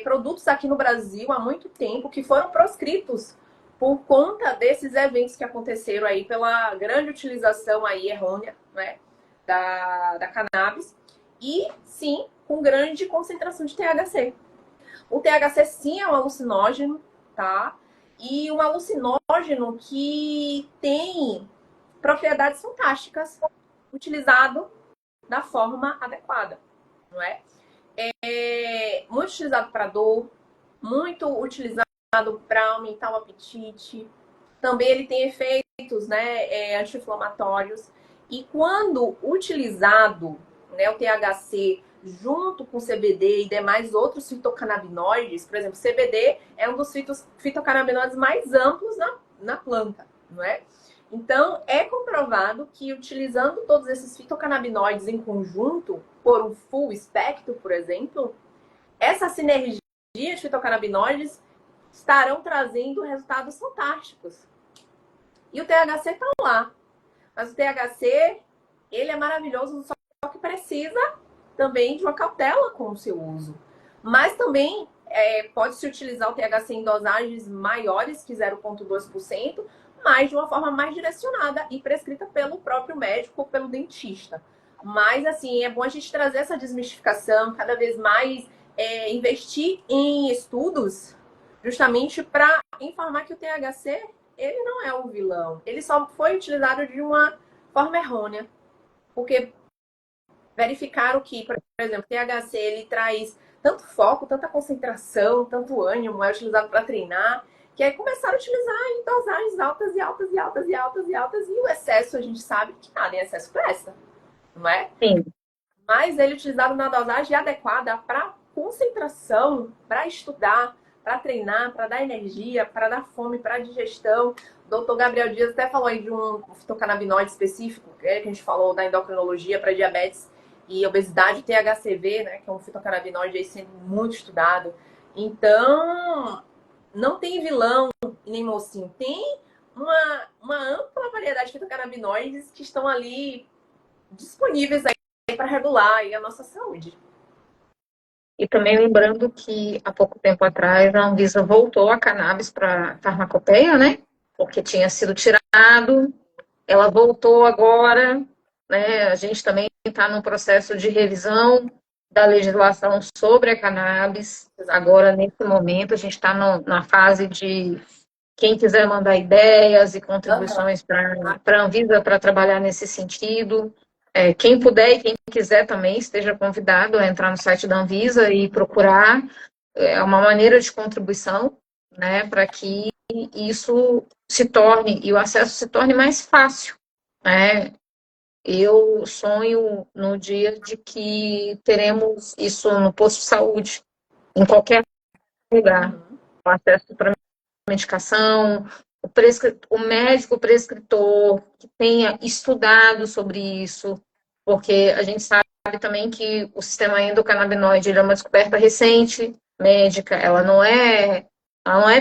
produtos aqui no Brasil há muito tempo que foram proscritos por conta desses eventos que aconteceram aí pela grande utilização aí errônea, né, da cannabis e, sim, com grande concentração de THC. O THC, sim, é um alucinógeno, tá? E um alucinógeno que tem propriedades fantásticas utilizado da forma adequada, não é? Muito utilizado para dor, muito utilizado para aumentar o apetite. Também ele tem efeitos, né, anti-inflamatórios. E quando utilizado, né, o THC junto com CBD e demais outros fitocannabinoides, por exemplo, CBD é um dos fitocannabinoides mais amplos na planta, não é? Então, é comprovado que utilizando todos esses fitocannabinoides em conjunto, por um full espectro, por exemplo, essa sinergia de fitocannabinoides estarão trazendo resultados fantásticos. E o THC está lá. Mas o THC, ele é maravilhoso, só que precisa também de uma cautela com o seu uso. Mas também pode-se utilizar o THC em dosagens maiores que 0,2%, mas de uma forma mais direcionada e prescrita pelo próprio médico ou pelo dentista. Mas, assim, é bom a gente trazer essa desmistificação, cada vez mais investir em estudos, justamente para informar que o THC, ele não é o vilão. Ele só foi utilizado de uma forma errônea porque verificaram que, por exemplo, o THC ele traz tanto foco, tanta concentração, tanto ânimo, é utilizado para treinar, que aí começaram a utilizar em dosagens altas e altas e altas e altas e altas, e o excesso a gente sabe que nada em excesso presta, não é?
Sim.
Mas ele é utilizado na dosagem adequada para concentração, para estudar, para treinar, para dar energia, para dar fome, para digestão. O doutor Gabriel Dias até falou aí de um fitocannabinoide específico, que a gente falou da endocrinologia para diabetes e obesidade, o THCV, né, que é um fitocannabinoide aí sendo muito estudado. Então, não tem vilão e nem mocinho. Tem uma ampla variedade de fitocannabinoides que estão ali disponíveis aí para regular aí a nossa saúde.
E também lembrando que há pouco tempo atrás a Anvisa voltou a cannabis para farmacopeia, né? Porque tinha sido tirado, ela voltou agora, né? A gente também está no processo de revisão da legislação sobre a cannabis. Agora, nesse momento, a gente está na fase de quem quiser mandar ideias e contribuições para a Anvisa para trabalhar nesse sentido. Quem puder e quem quiser também esteja convidado a entrar no site da Anvisa e procurar uma maneira de contribuição, né, para que isso se torne, e o acesso se torne mais fácil, né? Eu sonho no dia de que teremos isso no posto de saúde, em qualquer lugar, o acesso para medicação, o médico prescritor que tenha estudado sobre isso, porque a gente sabe também que o sistema endocannabinoide ele é uma descoberta recente, médica, ela não é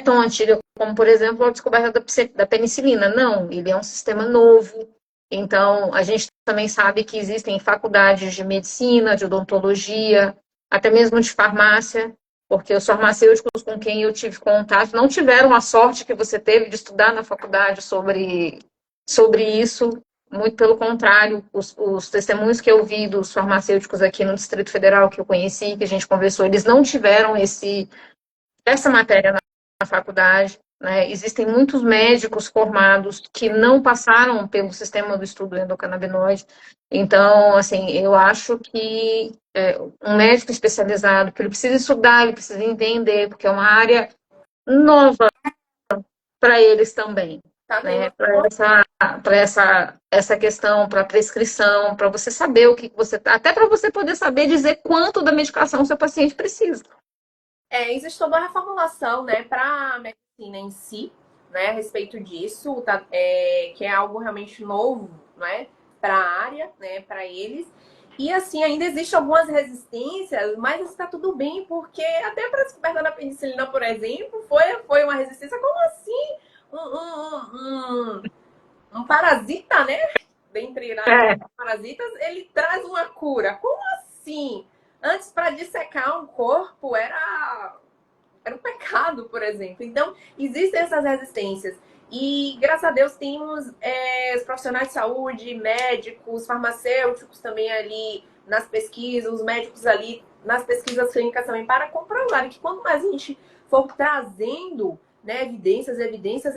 tão antiga como, por exemplo, a descoberta da penicilina. Não, ele é um sistema novo. Então, a gente também sabe que existem faculdades de medicina, de odontologia, até mesmo de farmácia, porque os farmacêuticos com quem eu tive contato não tiveram a sorte que você teve de estudar na faculdade sobre isso, muito pelo contrário, os testemunhos que eu vi dos farmacêuticos aqui no Distrito Federal, que eu conheci, que a gente conversou, eles não tiveram essa matéria na faculdade, né? Existem muitos médicos formados que não passaram pelo sistema do estudo endocannabinoide. Então, assim, eu acho que um médico especializado, que ele precisa estudar, ele precisa entender, porque é uma área nova para eles também,
Tá
né?
tendo...
Para essa questão, para prescrição, para você saber o que você tá, até para você poder saber dizer quanto da medicação seu paciente precisa.
existe toda uma reformulação, né, para a medicina em si, né, a respeito disso, tá, que é algo realmente novo, né, para a área, né, para eles. E assim, ainda existem algumas resistências, mas está tudo bem, porque até para a descoberta da penicilina, por exemplo, foi uma resistência. Como assim? Um parasita, né? Dentre parasitas, ele traz uma cura. Como assim? Antes, para dissecar um corpo, era um pecado, por exemplo. Então, existem essas resistências. E, graças a Deus, temos os profissionais de saúde, médicos, farmacêuticos também ali nas pesquisas, os médicos ali nas pesquisas clínicas também, para comprovar que quanto mais a gente for trazendo, né, evidências,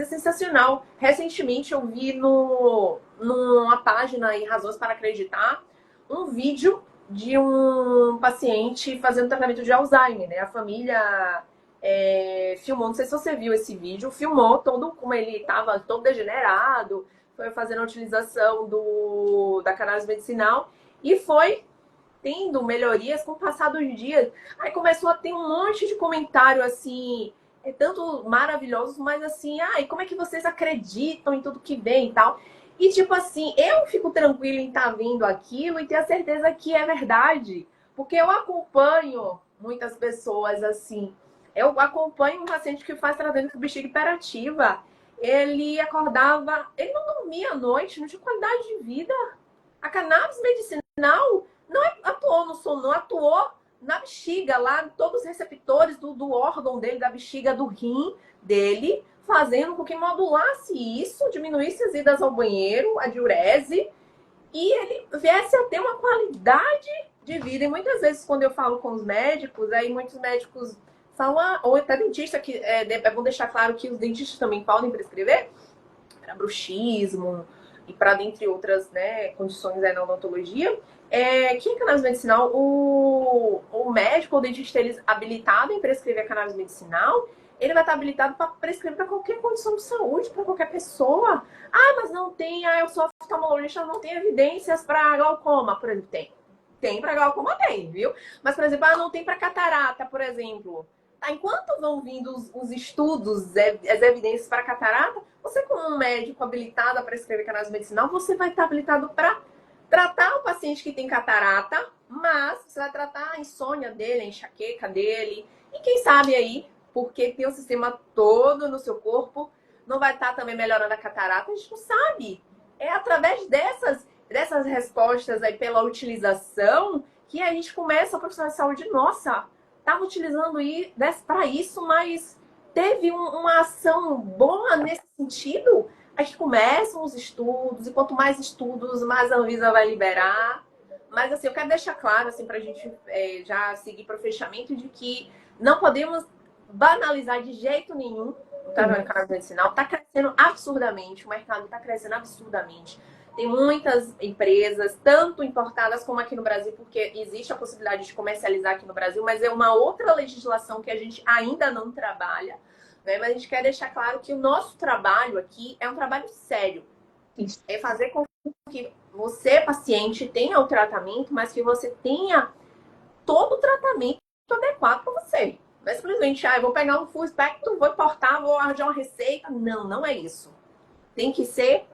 é sensacional. Recentemente, eu vi numa página em Razões para Acreditar um vídeo de um paciente fazendo tratamento de Alzheimer, né? A família filmou, não sei se você viu esse vídeo, filmou todo como ele estava todo degenerado, foi fazendo a utilização da cannabis medicinal e foi tendo melhorias com o passar dos dias. Aí começou a ter um monte de comentário assim, tanto maravilhosos, mas assim, e como é que vocês acreditam em tudo que vem e tal? E tipo assim, eu fico tranquila em estar vendo aquilo e ter a certeza que é verdade. Porque eu acompanho muitas pessoas assim. Eu acompanho um paciente que faz tratamento com bexiga hiperativa. Ele acordava, ele não dormia à noite, não tinha qualidade de vida. A cannabis medicinal não atuou no sono, não atuou na bexiga, lá todos os receptores do órgão dele, da bexiga, do rim dele, fazendo com que modulasse isso, diminuísse as idas ao banheiro, a diurese, e ele viesse a ter uma qualidade de vida. E muitas vezes, quando eu falo com os médicos, aí muitos médicos falam, ou até dentista, que é bom deixar claro que os dentistas também podem prescrever para bruxismo, e para dentre outras, né, condições na odontologia, que é cannabis medicinal, o médico ou dentista habilitado em prescrever cannabis medicinal, ele vai estar habilitado para prescrever para qualquer condição de saúde, para qualquer pessoa. Ah, mas não tem, eu sou oftalmologista, não tem evidências para glaucoma, por exemplo. Tem para glaucoma, viu? Mas, por exemplo, não tem para catarata, por exemplo. Tá, enquanto vão vindo os estudos, as evidências para catarata, você, como um médico habilitado a prescrever cannabis medicinal, você vai estar habilitado para tratar o paciente que tem catarata, mas você vai tratar a insônia dele, a enxaqueca dele, e quem sabe aí, porque tem o sistema todo no seu corpo, não vai estar também melhorando a catarata, a gente não sabe. É através dessas respostas aí pela utilização que a gente começa a profissional de saúde, nossa, estava utilizando para isso, mas teve uma ação boa nesse sentido. A gente começa os estudos, e quanto mais estudos, mais a Anvisa vai liberar. Mas, assim, eu quero deixar claro, assim, para a gente já seguir para o fechamento, de que não podemos banalizar de jeito nenhum o trabalho cannabis medicinal. Está crescendo absurdamente, o mercado está crescendo absurdamente. Tem muitas empresas, tanto importadas como aqui no Brasil, porque existe a possibilidade de comercializar aqui no Brasil, mas é uma outra legislação que a gente ainda não trabalha, né? Mas a gente quer deixar claro que o nosso trabalho aqui é um trabalho sério. Isso. É fazer com que você, paciente, tenha o tratamento, mas que você tenha todo o tratamento adequado para você. Não é simplesmente, eu vou pegar um full spectrum, vou importar, vou arranjar uma receita. Não, não é isso. Tem que ser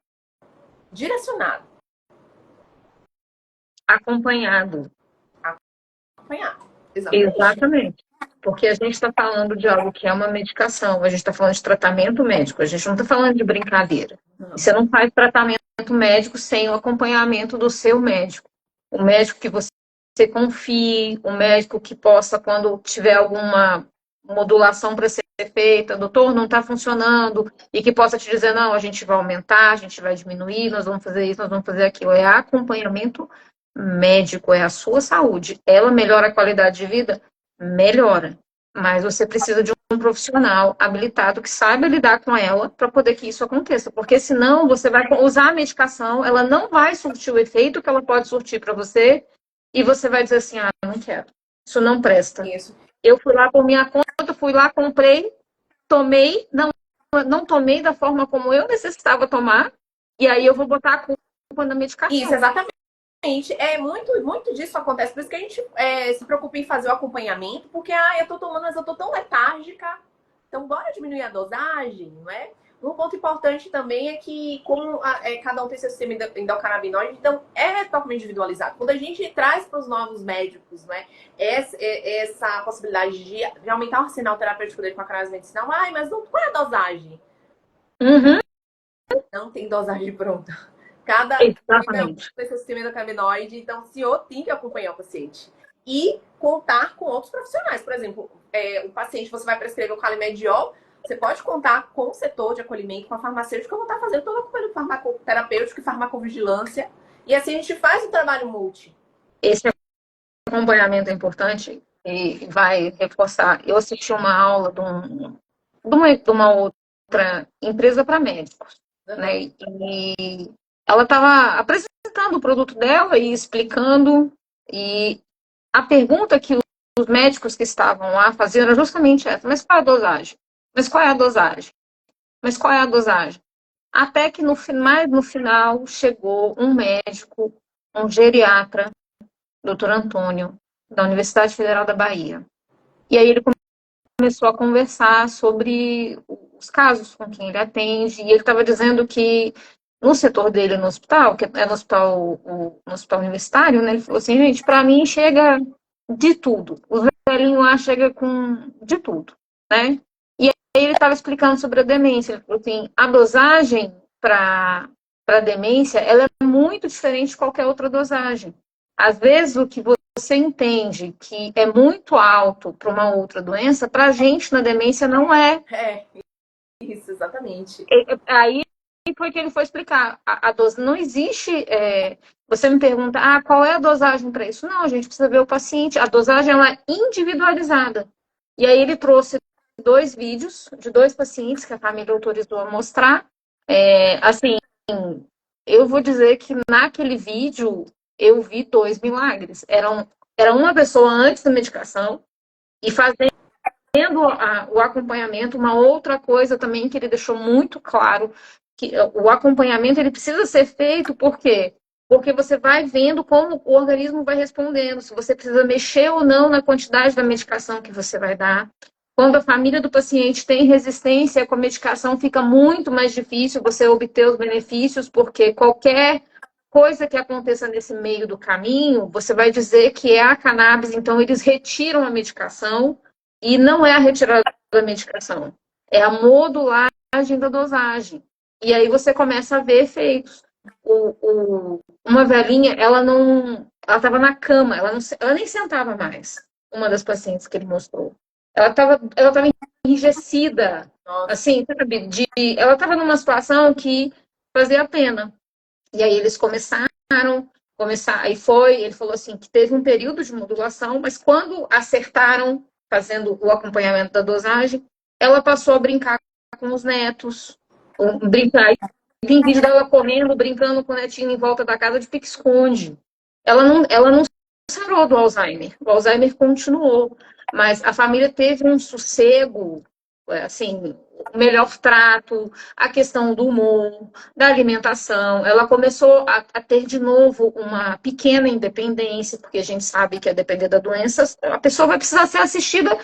direcionado.
Acompanhado.
Exatamente.
Porque a gente está falando de algo que é uma medicação, a gente está falando de tratamento médico, a gente não está falando de brincadeira. Não. Você não faz tratamento médico sem o acompanhamento do seu médico. O médico que você confie, o médico que possa, quando tiver alguma modulação para ser feita, doutor, não está funcionando, e que possa te dizer, não, a gente vai aumentar, a gente vai diminuir, nós vamos fazer isso, nós vamos fazer aquilo. É acompanhamento médico, é a sua saúde. Ela melhora a qualidade de vida? Melhora. Mas você precisa de um profissional habilitado que saiba lidar com ela para poder que isso aconteça. Porque senão você vai usar a medicação, ela não vai surtir o efeito que ela pode surtir para você, e você vai dizer assim, não quero. Isso não presta.
Isso.
Eu fui lá por minha conta, fui lá, comprei, tomei, não tomei da forma como eu necessitava tomar, e aí eu vou botar a culpa na medicação.
Isso, exatamente. Muito disso acontece, por isso que a gente se preocupa em fazer o acompanhamento, porque eu tô tomando, mas eu tô tão letárgica, então bora diminuir a dosagem, não é? Um ponto importante também é que, como cada um tem seu sistema endocannabinoide, então é totalmente individualizado. Quando a gente traz para os novos médicos, né, essa possibilidade de aumentar o arsenal terapêutico dele com a cannabis medicinal, mas qual é a dosagem?
Uhum.
Não tem dosagem pronta. Cada
Exatamente.
tem seu sistema endocannabinoide, então o senhor tem que acompanhar o paciente. E contar com outros profissionais. Por exemplo, o paciente, você vai prescrever o calimediol, você pode contar com o setor de acolhimento, com a farmacêutica, que eu vou estar fazendo todo o acompanhamento farmacoterapêutico e farmacovigilância. E assim a gente faz um trabalho multi.
Esse acompanhamento é importante e vai reforçar. Eu assisti uma aula de uma outra empresa para médicos, né? E ela estava apresentando o produto dela e explicando, e a pergunta que os médicos que estavam lá faziam era justamente essa: mas qual é a dosagem? Mas qual é a dosagem? Mas qual é a dosagem? Até que no final chegou um médico, um geriatra, Dr. Antônio, da Universidade Federal da Bahia. E aí ele começou a conversar sobre os casos com quem ele atende, e ele estava dizendo que no setor dele no hospital, que é no hospital universitário, né, ele falou assim, gente, para mim chega de tudo. Os velhinhos lá chegam com de tudo, né? E aí ele estava explicando sobre a demência. Ele falou assim, a dosagem para demência, ela é muito diferente de qualquer outra dosagem. Às vezes, o que você entende que é muito alto para uma outra doença, para a gente na demência não é.
Isso, exatamente.
Aí foi que ele foi explicar. A dose não existe. Você me pergunta, qual é a dosagem para isso? Não, a gente precisa ver o paciente. A dosagem ela é individualizada. E aí ele trouxe 2 vídeos de 2 pacientes que a família autorizou a mostrar. Assim, eu vou dizer que naquele vídeo eu vi dois milagres. Era uma pessoa antes da medicação e fazendo o acompanhamento. Uma outra coisa também que ele deixou muito claro, que o acompanhamento ele precisa ser feito, por quê? Porque você vai vendo como o organismo vai respondendo, se você precisa mexer ou não na quantidade da medicação que você vai dar. Quando a família do paciente tem resistência com a medicação, fica muito mais difícil você obter os benefícios, porque qualquer coisa que aconteça nesse meio do caminho, você vai dizer que é a cannabis, então eles retiram a medicação e não é a retirada da medicação, é a modulagem da dosagem. E aí você começa a ver efeitos. Uma velhinha, ela estava na cama, ela nem sentava mais. Uma das pacientes que ele mostrou. Ela tava enrijecida,
Nossa,
assim, sabe? Ela estava numa situação que fazia pena. E aí eles ele falou assim, que teve um período de modulação, mas quando acertaram, fazendo o acompanhamento da dosagem, ela passou a brincar com os netos, brincar. Tem vídeo dela correndo, brincando com o netinho em volta da casa de pique-esconde. Ela não sarou do Alzheimer. O Alzheimer continuou, mas a família teve um sossego, assim, melhor trato, a questão do humor, da alimentação. Ela começou a ter de novo uma pequena independência, porque a gente sabe que a depender da doença, a pessoa vai precisar ser assistida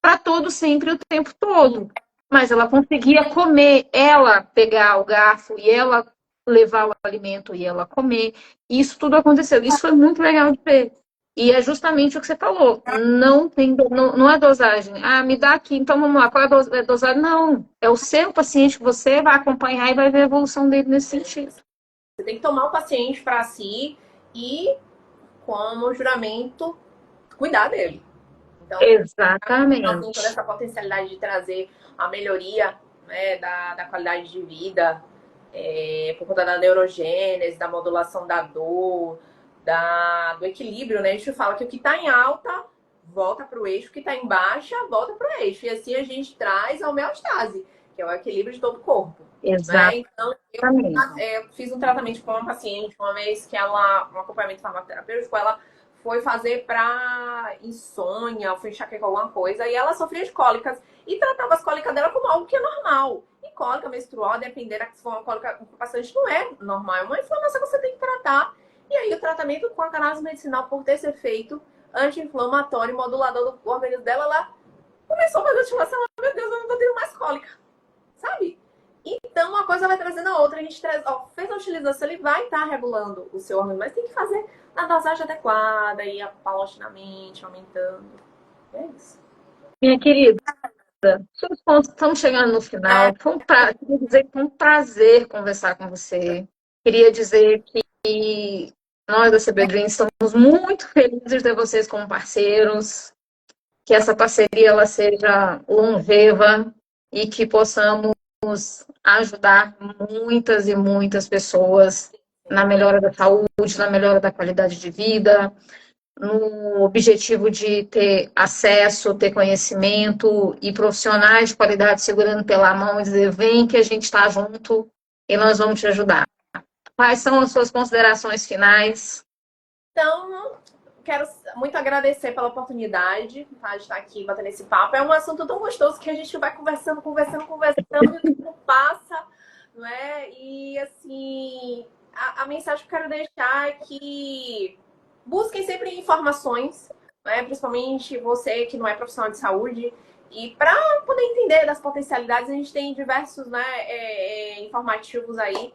para todo sempre, o tempo todo. Mas ela conseguia comer, ela pegar o garfo e ela levar o alimento e ela comer. Isso tudo aconteceu. Isso foi muito legal de ver. E é justamente o que você falou. Não é dosagem. Ah, me dá aqui, então vamos lá. Qual é a dosagem? Não. É o seu paciente que você vai acompanhar e vai ver a evolução dele nesse sentido.
você tem que tomar o paciente para si e, como juramento, cuidar dele. Então, tem toda
Exatamente.
essa potencialidade de trazer a melhoria, né, da qualidade de vida, por conta da neurogênese, da modulação da dor, do equilíbrio, né? A gente fala que o que está em alta volta para o eixo, o que está em baixa volta para o eixo. E assim a gente traz a homeostase, que é o equilíbrio de todo o corpo. Né? Então, eu fiz um tratamento com uma paciente uma vez que um acompanhamento farmacoterapêutico, ela foi fazer para insônia, foi enxaqueca com alguma coisa, e ela sofria de cólicas e tratava as cólicas dela como algo que é normal. E cólica menstrual, dependendo se for uma cólica bastante, não é normal, é uma inflamação que você tem que tratar. E aí o tratamento com a cannabis medicinal, por ter esse efeito anti-inflamatório, modulador do organismo dela, ela começou a fazer a estimação, meu Deus, eu não tô tendo mais cólica, sabe? Então, uma coisa vai trazendo a outra. A gente fez a utilização, ele vai estar regulando o seu organismo, mas tem que fazer na dosagem adequada e paulatinamente, aumentando. É isso.
Minha querida, seus pontos estão chegando no final. Queria dizer que foi um prazer conversar com você. Queria dizer que nós da CB Dream estamos muito felizes de ter vocês como parceiros, que essa parceria ela seja longeva e que possamos ajudar muitas e muitas pessoas na melhora da saúde, na melhora da qualidade de vida, no objetivo de ter acesso, ter conhecimento e profissionais de qualidade segurando pela mão e dizer, vem que a gente está junto e nós vamos te ajudar. Quais são as suas considerações finais?
Então, quero muito agradecer pela oportunidade, tá, de estar aqui batendo esse papo. É um assunto tão gostoso que a gente vai conversando, e o tempo passa, não é? E, assim, a mensagem que eu quero deixar é que busquem sempre informações, né? Principalmente você que não é profissional de saúde. E para poder entender das potencialidades, a gente tem diversos, né, informativos aí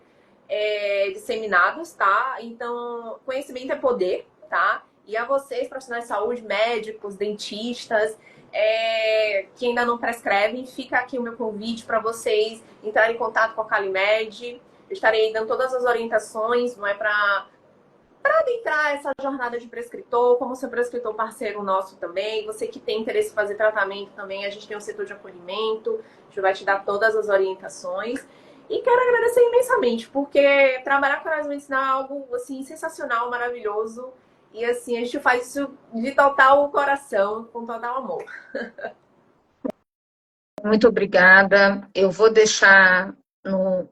disseminados, tá? Então, conhecimento é poder, tá? E a vocês, profissionais de saúde, médicos, dentistas, que ainda não prescrevem, fica aqui o meu convite para vocês entrarem em contato com a Calimed. Eu estarei dando todas as orientações, não é, para adentrar essa jornada de prescritor, como seu prescritor parceiro nosso também. Você que tem interesse em fazer tratamento também, a gente tem um setor de acolhimento, a gente vai te dar todas as orientações. E quero agradecer imensamente, porque trabalhar com análise medicinal é algo assim, sensacional, maravilhoso. E assim, a gente faz isso de total coração, com total amor.
Muito obrigada. Eu vou deixar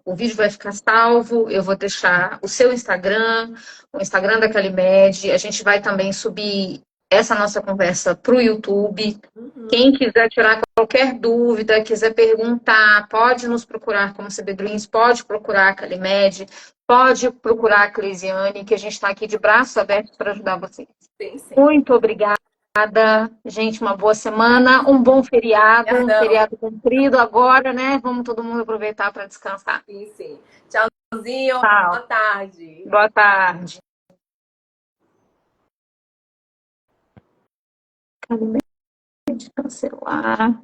o vídeo vai ficar salvo, eu vou deixar o seu Instagram, o Instagram da Calimed, a gente vai também subir essa nossa conversa para o YouTube. Quem quiser tirar qualquer dúvida, quiser perguntar, pode nos procurar como CB Dreams, pode procurar a Calimed, pode procurar a Cleisiane, que a gente está aqui de braços abertos para ajudar vocês.
Sim, sim.
Muito obrigada. Gente, uma boa semana, um bom feriado, um feriado comprido agora, né? Vamos todo mundo aproveitar para descansar.
Sim, sim. Tchauzinho,
Tchau.
boa tarde.
Boa tarde. Cancelar.